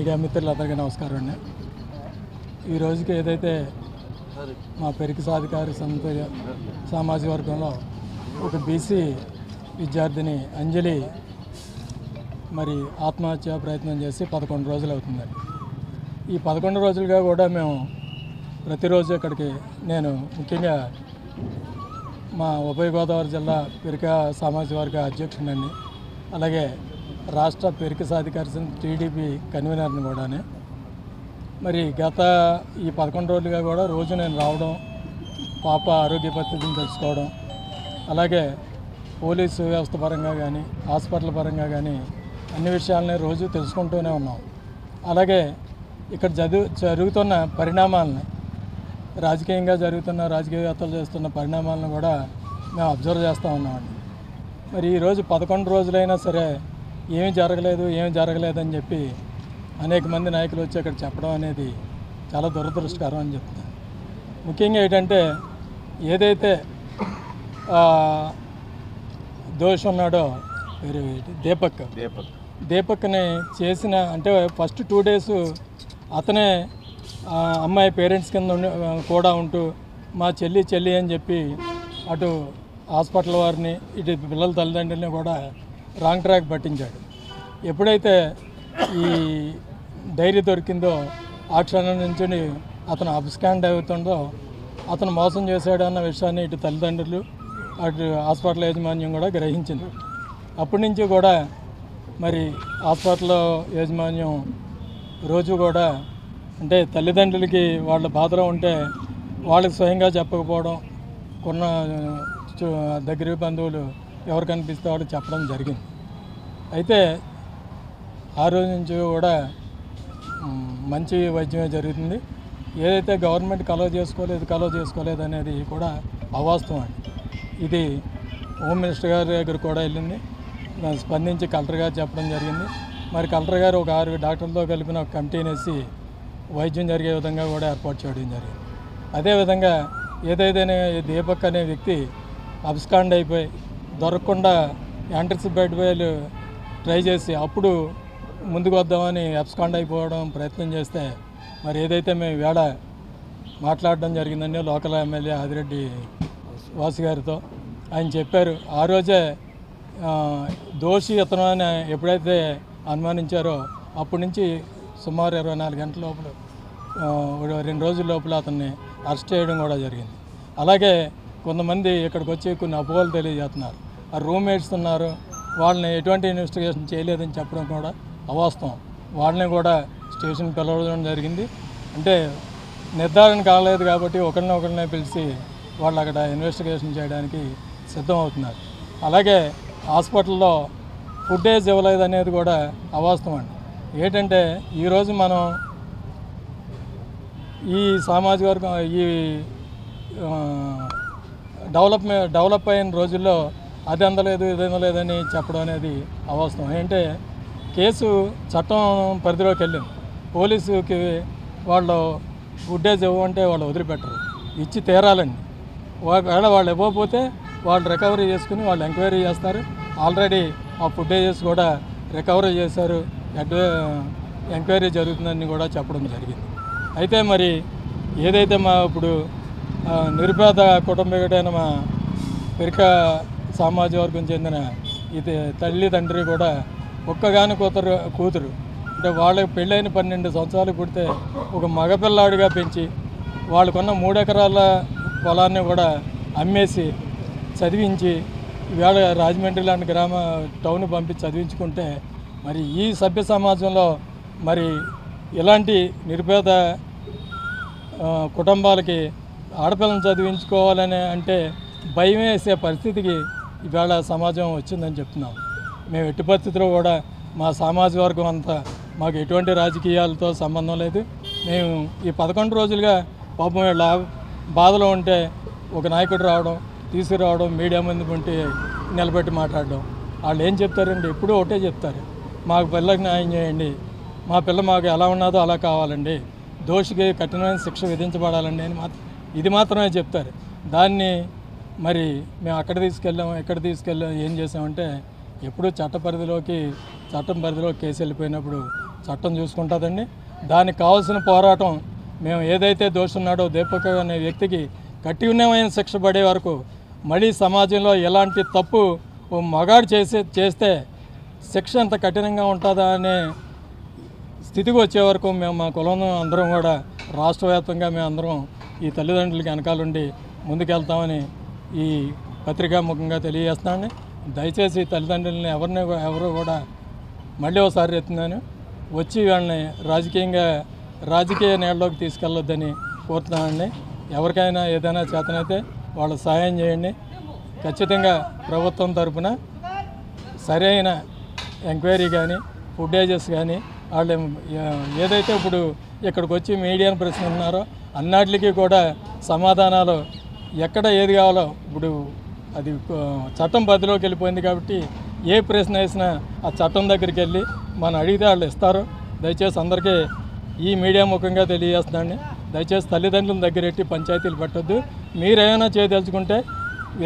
Media మిత్రులందరికీ నమస్కారం అండి. ఈ రోజుకి ఏదైతే మా పెరికి సాధికారి సామాజిక వర్గంలో ఒక బీసీ విద్యార్థిని అంజలి మరి ఆత్మహత్య ప్రయత్నం చేసి 11 రోజులు అవుతుందండి. ఈ 11 రోజులుగా కూడా మేము ప్రతిరోజు ఇక్కడికి నేను ముఖ్యంగా మా ఉభయ గోదావరి జిల్లా పెరిక సామాజిక వర్గ అధ్యక్షుడిని, అలాగే రాష్ట్ర పెరికి సాధికారి టీడీపీ కన్వీనర్ని కూడానే. మరి గత ఈ 11 రోజులుగా కూడా రోజు నేను రావడం, పాప ఆరోగ్య పరిస్థితిని తెలుసుకోవడం, అలాగే పోలీసు వ్యవస్థ పరంగా కానీ హాస్పిటల్ పరంగా కానీ అన్ని విషయాలని రోజు తెలుసుకుంటూనే ఉన్నాం. అలాగే ఇక్కడ జరుగుతున్న పరిణామాలని, రాజకీయంగా జరుగుతున్న రాజకీయవేత్తలు చేస్తున్న పరిణామాలను కూడా మేము అబ్జర్వ్ చేస్తూ ఉన్నామండి. మరి ఈరోజు 11 రోజులైనా సరే ఏమీ జరగలేదని చెప్పి అనేక మంది నాయకులు వచ్చి అక్కడ చెప్పడం అనేది చాలా దురదృష్టకరం అని చెప్తున్నాను. ముఖ్యంగా ఏంటంటే ఏదైతే దోషి ఉన్నాడో వేరే దీపక్ని చేసిన అంటే ఫస్ట్ 2 days అతనే అమ్మాయి పేరెంట్స్ కింద కూడా ఉంటూ మా చెల్లి అని చెప్పి అటు హాస్పిటల్ వారిని ఇటు పిల్లల తల్లిదండ్రులని కూడా రాంగ్ ట్రాక్ పట్టించాడు. ఎప్పుడైతే ఈ డైరీ దొరికిందో ఆ క్షణం నుంచి అతను అబ్స్కాండ్ అవుతుందో అతను మోసం చేశాడు అన్న విషయాన్ని ఇటు తల్లిదండ్రులు అటు హాస్పిటల్ యాజమాన్యం కూడా గ్రహించింది. అప్పటి నుంచి కూడా మరి హాస్పిటల్ యాజమాన్యం రోజు కూడా అంటే తల్లిదండ్రులకి వాళ్ళ బాధలో ఉంటే వాళ్ళకి స్వయంగా చెప్పకపోవడం, కొన్న దగ్గర బంధువులు ఎవరు కనిపిస్తే వాళ్ళు చెప్పడం జరిగింది. అయితే ఆ రోజు నుంచి కూడా మంచి వైద్యమే జరుగుతుంది. ఏదైతే గవర్నమెంట్ కలవ చేసుకోలేదు అనేది కూడా అవాస్తవం అండి. ఇది హోమ్ మినిస్టర్ గారి దగ్గర కూడా వెళ్ళింది, స్పందించి కలెక్టర్ గారు చెప్పడం జరిగింది. మరి కలెక్టర్ గారు ఒక 6 డాక్టర్లతో కలిపిన ఒక కమిటీని వేసి వైద్యం జరిగే విధంగా కూడా ఏర్పాటు చేయడం జరిగింది. అదేవిధంగా ఏదైతే దీపక్ అనే వ్యక్తి అబ్స్కాండ్ అయిపోయి దొరకకుండా యాంటిసిపేట్ వేలు ట్రై చేసి అప్పుడు ముందుకు వద్దామని అబ్స్కాండ్ అయిపోవడం ప్రయత్నం చేస్తే మరి ఏదైతే మేము వేళ మాట్లాడడం జరిగిందండి లోకల్ ఎమ్మెల్యే ఆదిరెడ్డి వాసు గారితో, ఆయన చెప్పారు ఆ రోజే దోషి ఇతను అని ఎప్పుడైతే అనుమానించారో అప్పటి నుంచి సుమారు 24 గంటల లోపల 2 రోజుల లోపల అతన్ని అరెస్ట్ చేయడం కూడా జరిగింది. అలాగే కొంతమంది ఇక్కడికి వచ్చి కొన్ని అపోహలు తెలియజేస్తున్నారు. ఆ రూమ్మేట్స్ ఉన్నారు, వాళ్ళని ఎటువంటి ఇన్వెస్టిగేషన్ చేయలేదని చెప్పడం కూడా అవాస్తవం. వాళ్ళని కూడా స్టేషన్ పిలవడం జరిగింది. అంటే నిర్ధారణ కాలేదు కాబట్టి ఒకరినే పిలిచి వాళ్ళు అక్కడ ఇన్వెస్టిగేషన్ చేయడానికి సిద్ధం అవుతున్నారు. అలాగే హాస్పిటల్లో ఫుటేజ్ ఇవ్వలేదు అనేది కూడా అవాస్తవం అండి. ఏంటంటే ఈరోజు మనం ఈ సామాజిక వర్గం ఈ డెవలప్ అయిన రోజుల్లో అది అందలేదు ఇది అందలేదని చెప్పడం అనేది అవాస్తవం. ఏంటంటే కేసు చట్టం పరిధిలోకి వెళ్ళింది. పోలీసుకి వాళ్ళు ఫుటేజ్ ఇవ్వమంటే వాళ్ళు వదిలిపెట్టరు, ఇచ్చి తీరాలండి. ఒకవేళ వాళ్ళు ఇవ్వకపోతే వాళ్ళు రికవరీ చేసుకుని వాళ్ళు ఎంక్వైరీ చేస్తారు. ఆల్రెడీ ఆ ఫుటేజెస్ కూడా రికవరీ చేశారు, ఎంక్వైరీ జరుగుతుందని కూడా చెప్పడం జరిగింది. అయితే మరి ఏదైతే మా ఇప్పుడు నిరుపేద కుటుంబీకుడైన మా పెరిక సామాజిక వర్గం చెందిన ఇది తల్లి తండ్రి కూడా ఒక్కగాని కూతురు అంటే వాళ్ళకి పెళ్ళైన 12 సంవత్సరాలు పుడితే ఒక మగపిల్లాడిగా పెంచి వాళ్ళకున్న 3 ఎకరాల పొలాన్ని కూడా అమ్మేసి చదివించి ఇవాళ రాజమండ్రి లాంటి టౌన్ పంపించి చదివించుకుంటే మరి ఈ సభ్య సమాజంలో మరి ఇలాంటి నిరుపేద కుటుంబాలకి ఆడపిల్లని చదివించుకోవాలని అంటే భయం వేసే పరిస్థితికి ఇవాళ సమాజం వచ్చిందని చెప్తున్నాం. మేము ఎట్టి పరిస్థితిలో కూడా మా సామాజిక వర్గం అంతా మాకు ఎటువంటి రాజకీయాలతో సంబంధం లేదు. మేము ఈ 11 రోజులుగా పాపం వీళ్ళ బాధలో ఉంటే ఒక నాయకుడు రావడం, తీసుకురావడం, మీడియా ముందు ఉంటే నిలబెట్టి మాట్లాడడం. వాళ్ళు ఏం చెప్తారండి? ఎప్పుడూ ఒకటే చెప్తారు, మాకు పిల్లకి న్యాయం చేయండి, మా పిల్ల మాకు ఎలా ఉన్నదో అలా కావాలండి, దోషికి కఠినమైన శిక్ష విధించబడాలండి అని ఇది మాత్రమే చెప్తారు. దాన్ని మరి మేము అక్కడ తీసుకెళ్ళాము ఇక్కడ తీసుకెళ్ళాము ఏం చేసామంటే ఎప్పుడు చట్టం పరిధిలో కేసు వెళ్ళిపోయినప్పుడు చట్టం చూసుకుంటుందండి. దానికి కావాల్సిన పోరాటం మేము ఏదైతే దోషున్నాడో దీపక్ అనే వ్యక్తికి కఠినమైన శిక్ష పడే వరకు, మళ్ళీ సమాజంలో ఎలాంటి తప్పు ఓ మగాడు చేస్తే శిక్ష ఎంత కఠినంగా ఉంటుందా అనే స్థితికి వచ్చే వరకు మేము మా కులం అందరం కూడా రాష్ట్ర వ్యాప్తంగా మేము అందరం ఈ తల్లిదండ్రులకి వెనకాలండి ముందుకెళ్తామని ఈ పత్రికా ముఖంగా తెలియజేస్తున్నాను. దయచేసి తల్లిదండ్రులని ఎవరు కూడా మళ్ళీ ఒకసారి ఎత్తున్నాను, వచ్చి వాళ్ళని రాజకీయ నేలలోకి తీసుకెళ్ళొద్దని కోరుతున్నానండి. ఎవరికైనా ఏదైనా చేతనైతే వాళ్ళ సహాయం చేయండి. ఖచ్చితంగా ప్రభుత్వం తరఫున సరైన ఎంక్వైరీ కానీ ఫుటేజెస్ కానీ వాళ్ళు ఏదైతే ఇప్పుడు ఇక్కడికి వచ్చి మీడియాను ప్రశ్నిస్తున్నారో అన్నిటికీ కూడా సమాధానాలు ఎక్కడ ఏది కావాలో, ఇప్పుడు అది చట్టం పరిధిలోకి వెళ్ళిపోయింది కాబట్టి ఏ ప్రశ్న వేసినా ఆ చట్టం దగ్గరికి వెళ్ళి మనం అడిగితే వాళ్ళు ఇస్తారు. దయచేసి అందరికీ ఈ మీడియా ముఖంగా తెలియజేస్తున్నాండి. దయచేసి తల్లిదండ్రుల దగ్గర ఎట్టి పంచాయతీలు పెట్టొద్దు. మీరేమైనా చేయదలుచుకుంటే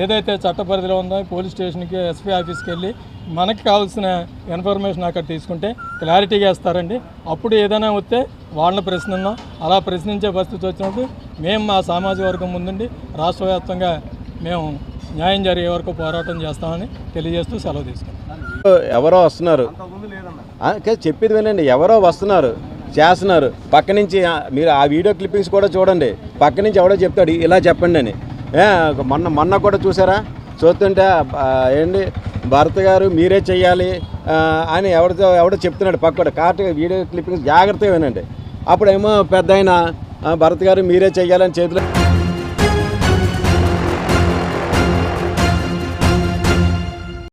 ఏదైతే చట్ట పరిధిలో ఉందో పోలీస్ స్టేషన్కి, ఎస్పీ ఆఫీస్కి వెళ్ళి మనకి కావాల్సిన ఇన్ఫర్మేషన్ అక్కడ తీసుకుంటే క్లారిటీగా ఇస్తారండి. అప్పుడు ఏదైనా వస్తే వాళ్ళని ప్రశ్నిద్దాం. అలా ప్రశ్నించే పరిస్థితి వచ్చినప్పుడు మేము మా సామాజిక వర్గం ముందుండి రాష్ట్ర వ్యాప్తంగా మేము న్యాయం జరిగే వరకు పోరాటం చేస్తామని తెలియజేస్తూ సెలవు తీసుకుంటాం. ఎవరో వస్తున్నారు, చెప్పేది వినండి, ఎవరో వస్తున్నారు చేస్తున్నారు. పక్క నుంచి మీరు ఆ వీడియో క్లిప్పింగ్స్ కూడా చూడండి. పక్క నుంచి ఎవడో చెప్తాడు ఇలా చెప్పండి అని. మొన్న కూడా చూసారా, చూస్తుంటే ఏంటి భరత్ గారు మీరే చెయ్యాలి అని ఎవడో చెప్తున్నాడు పక్కన. కరెక్ట్గా వీడియో క్లిప్పింగ్స్ జాగ్రత్తగా వినండి. అప్పుడేమో పెద్ద ఆయన భరత్ గారు మీరే చెయ్యాలని చేతిలో